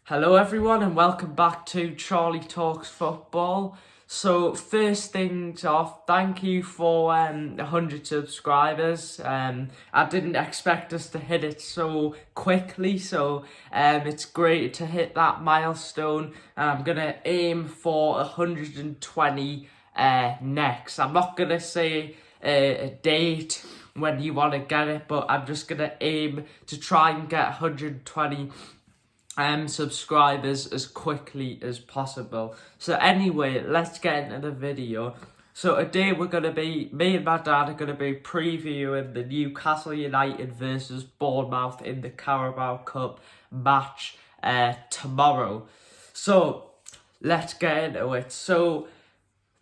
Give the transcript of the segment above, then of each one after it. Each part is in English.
Hello everyone and welcome back to Charlie Talks Football. So first things off, thank you for 100 subscribers. I didn't expect us to hit it so quickly, so it's great to hit that milestone. I'm going to aim for 120 next. I'm not going to say a date when you want to get it, but I'm just going to aim to try and get 120 subscribers as quickly as possible. So anyway, let's get into the video. So today me and my dad are going to be previewing the Newcastle United versus Bournemouth in the Carabao Cup match tomorrow. So let's get into it. So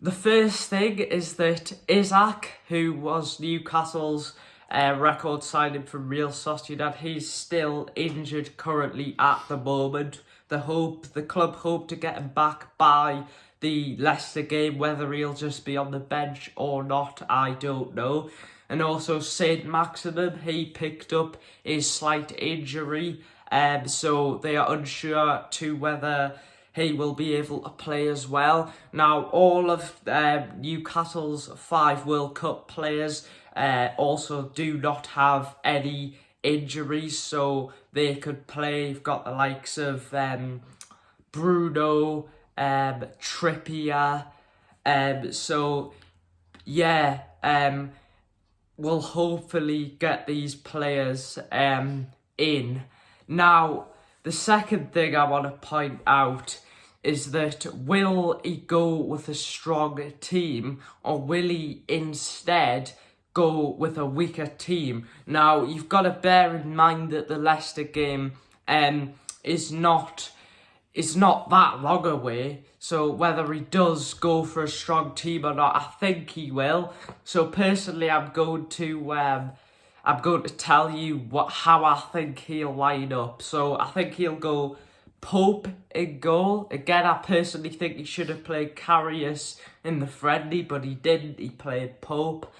the first thing is that Isaac, who was Newcastle's record signing from Real Sociedad, he's still injured currently at the moment. The club hope to get him back by the Leicester game. Whether he'll just be on the bench or not, I don't know. And also Saint-Maximin, he picked up his slight injury, so they are unsure to whether he will be able to play as well. Now, all of Newcastle's 5 World Cup players also do not have any injuries, so they could play. You've got the likes of Bruno, Trippier, we'll hopefully get these players in. Now, the second thing I want to point out is that will he go with a strong team or will he instead go with a weaker team? Now, you've got to bear in mind that the Leicester game is not that long away. So whether he does go for a strong team or not, I think he will. So personally, I'm going to tell you how I think he'll line up. So I think he'll go Pope in goal. Again, I personally think he should have played Karius in the friendly, but he didn't. He played Pope.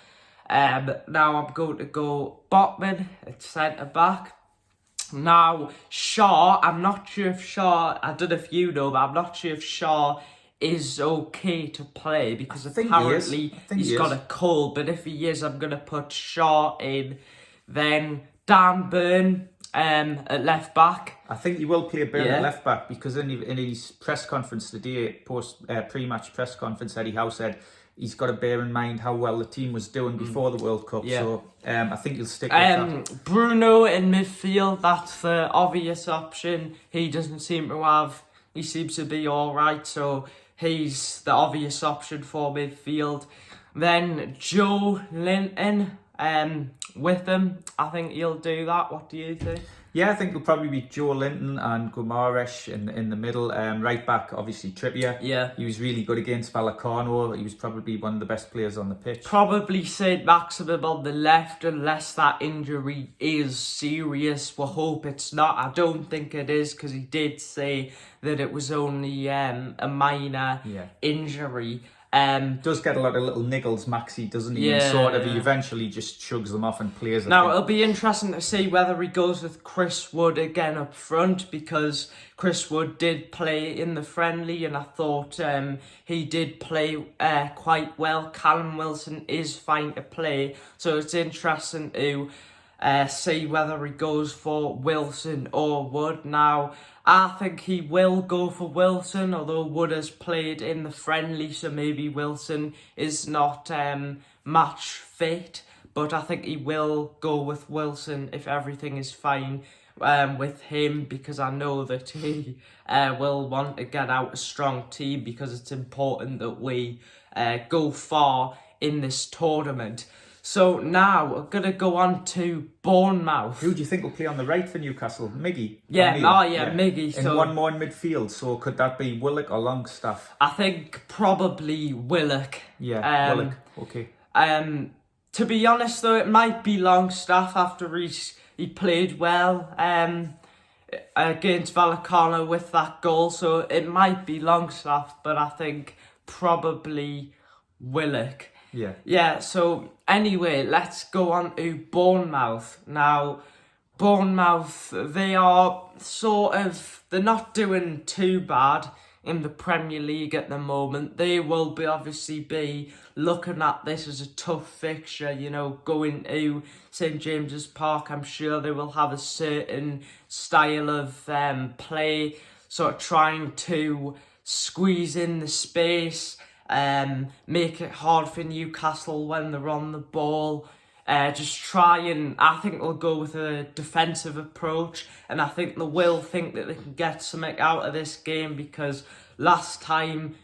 Now I'm going to go Botman at centre-back. Now, Shaw, I'm not sure if Shaw, I don't know if you know, but I'm not sure if Shaw is okay to play because apparently he's got a cold. But if he is, I'm going to put Shaw in. Then Dan Burn at left back. I think he will play Burn at left back because in his press conference today, pre-match press conference, Eddie Howe said he's got to bear in mind how well the team was doing before the World Cup. Yeah. So I think he'll stick with that. Bruno in midfield, that's the obvious option. He seems to be all right, so he's the obvious option for midfield. Then Joe Linton with him. I think he'll do that. What do you think? Yeah, I think it'll probably be Joe Linton and Guimaraes in the middle. Right back, obviously Trippier. Yeah. He was really good against Vallecano. He was probably one of the best players on the pitch. Probably Saint-Maximin on the left, unless that injury is serious. We'll hope it's not. I don't think it is, because he did say that it was only a minor injury. Does get a lot of little niggles, Maxi, doesn't he? Yeah, and he eventually just chugs them off and plays. Now, it'll be interesting to see whether he goes with Chris Wood again up front, because Chris Wood did play in the friendly and I thought he did play quite well. Callum Wilson is fine to play, so it's interesting to see whether he goes for Wilson or Wood. Now, I think he will go for Wilson, although Wood has played in the friendly, so maybe Wilson is not match fit. But I think he will go with Wilson if everything is fine with him, because I know that he will want to get out a strong team, because it's important that we go far in this tournament. So now we're going to go on to Bournemouth. Who do you think will play on the right for Newcastle? Miggy? Miggy. And one more in midfield. So could that be Willock or Longstaff? I think probably Willock. Yeah, Willock. Okay. To be honest though, it might be Longstaff after he played well against Vallecano with that goal. So it might be Longstaff, but I think probably Willock. Yeah, so anyway, let's go on to Bournemouth. Now, Bournemouth, they're not doing too bad in the Premier League at the moment. They will obviously be looking at this as a tough fixture, going to St James's Park. I'm sure they will have a certain style of play, sort of trying to squeeze in the space, make it hard for Newcastle when they're on the ball. I think they'll go with a defensive approach, and I think they will think that they can get something out of this game, because last time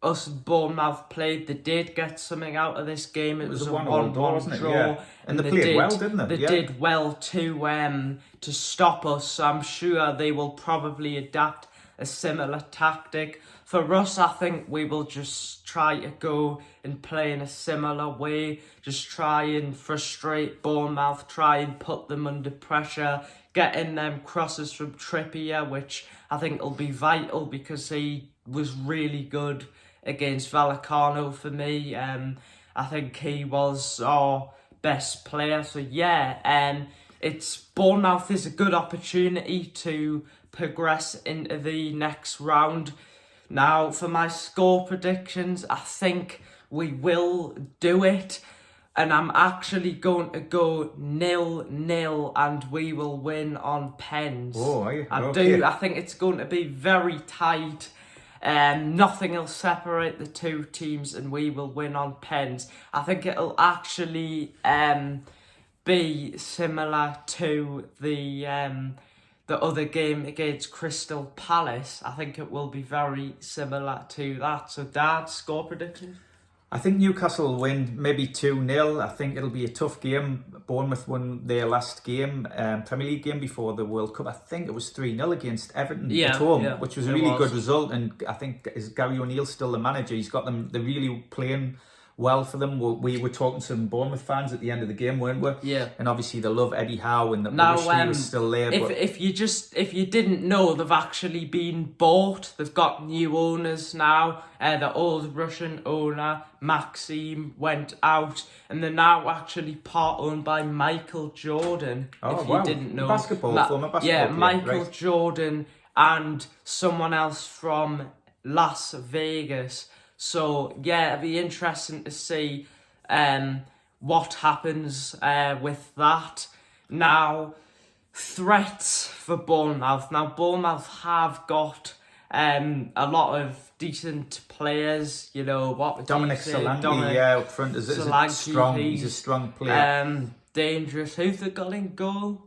us and Bournemouth played, they did get something out of this game. It was a 1-1 draw. Yeah. And they played well, didn't they? They did well to stop us, so I'm sure they will probably adapt a similar tactic. For us, I think we will just try to go and play in a similar way. Just try and frustrate Bournemouth, try and put them under pressure, getting them crosses from Trippier, which I think will be vital because he was really good against Vallecano for me. I think he was our best player. So yeah, Bournemouth is a good opportunity to progress into the next round. Now, for my score predictions, I think we will do it. And I'm actually going to go 0-0 and we will win on pens. Oh, are you? I think it's going to be very tight. Nothing will separate the two teams and we will win on pens. I think it'll actually be similar to the other game against Crystal Palace. I think it will be very similar to that. So, Dad, score prediction? I think Newcastle will win maybe 2-0. I think it'll be a tough game. Bournemouth won their last game, Premier League game before the World Cup. I think it was 3-0 against Everton at home, which was a really good result. And I think, is Gary O'Neill still the manager? He's got them, they're really playing well for them. We were talking to some Bournemouth fans at the end of the game, weren't we? Yeah. And obviously they love Eddie Howe and they wish he was still there. If you didn't know, they've actually been bought. They've got new owners now. The old Russian owner, Maxim, went out, and they're now actually part owned by Michael Jordan. You didn't know. Former basketball player. Michael Jordan and someone else from Las Vegas. So, yeah, it'll be interesting to see what happens with that. Now, threats for Bournemouth. Now, Bournemouth have got a lot of decent players. Dominic Solanke, up front is strong. He's a strong player. Dangerous. Who's they got in goal?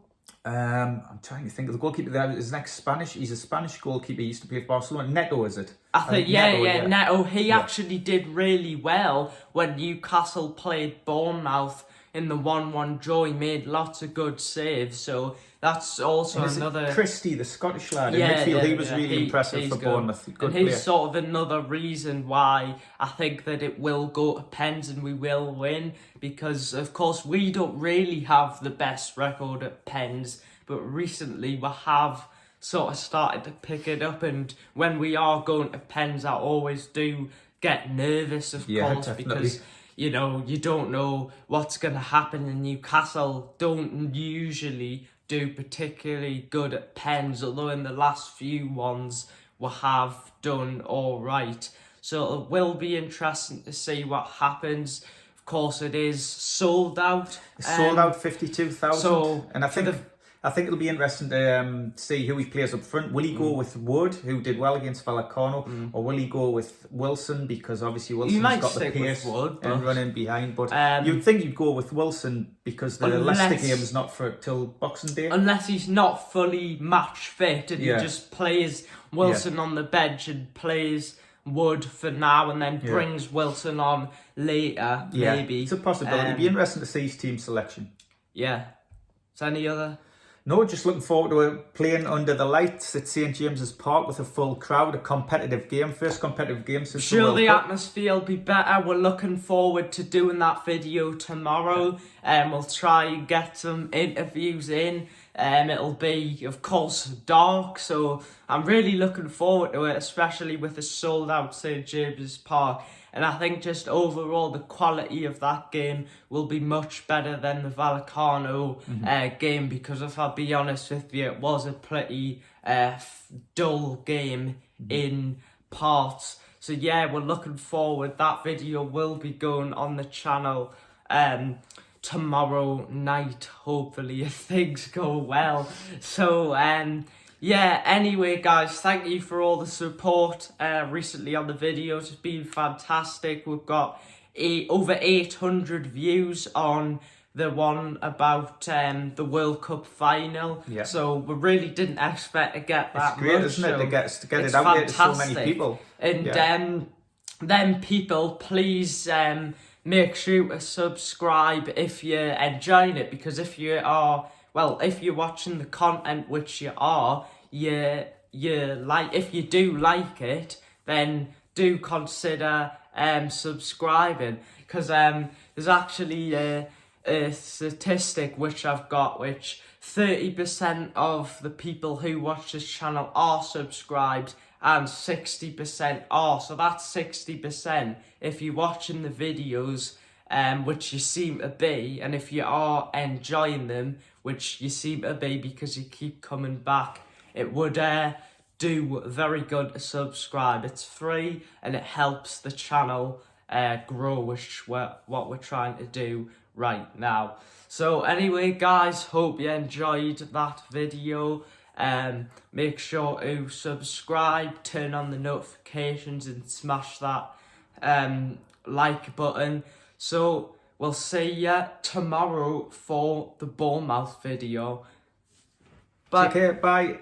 I'm trying to think of the goalkeeper there. He's a Spanish goalkeeper. He used to play for Barcelona. Neto, is it? I think Neto. He actually did really well when Newcastle played Bournemouth in the 1-1 draw. He made lots of good saves. So that's also another... Christie, the Scottish lad in midfield, he was really impressive for Bournemouth. Good and he's player. Sort of another reason why I think that it will go to pens and we will win, because of course we don't really have the best record at pens, but recently we have sort of started to pick it up, and when we are going to pens, I always do get nervous, of course, definitely. Because you don't know what's going to happen, and Newcastle don't usually do particularly good at pens, although in the last few ones we have done all right. So it will be interesting to see what happens. Of course, it is sold out. It's sold out 52,000. And I think it'll be interesting to see who he plays up front. Will he go with Wood, who did well against Vallecano, or will he go with Wilson, because obviously Wilson's got the pace and running behind. But you'd think he'd go with Wilson because the Leicester game's not for till Boxing Day. Unless he's not fully match fit and he just plays Wilson on the bench and plays Wood for now and then brings Wilson on later, maybe. It's a possibility. It'd be interesting to see his team selection. Yeah. Is there any other... No, just looking forward to playing under the lights at St James's Park with a full crowd, a competitive game, first competitive game since the World Cup. Atmosphere will be better. We're looking forward to doing that video tomorrow, and we'll try and get some interviews in. It'll be, of course, dark, so I'm really looking forward to it, especially with the sold out St James's Park. And I think just overall the quality of that game will be much better than the Vallecano game, because if I'll be honest with you, it was a pretty dull game in parts. So yeah, we're looking forward. That video will be going on the channel tomorrow night, hopefully, if things go well. So yeah, anyway guys, thank you for all the support recently on the videos. It's been fantastic. We've got over 800 views on the one about the World Cup final. Yeah. So we really didn't expect to get that much. It's great, much, isn't it, to get it it's out there to so fantastic. many people. And then people, please make sure to subscribe if you're enjoying it, because if you are, well, if you're watching the content, which you are, if you do like it, then do consider subscribing, because there's actually a statistic which I've got, which 30% of the people who watch this channel are subscribed and 60% are. So that's 60% if you're watching the videos, which you seem to be, and if you are enjoying them, which you seem to be because you keep coming back, it would do very good to subscribe. It's free and it helps the channel grow, which what we're trying to do right now. So anyway guys, hope you enjoyed that video. Make sure to subscribe, turn on the notifications and smash that like button. So we'll see you tomorrow for the Bournemouth video. Bye. Take care, bye.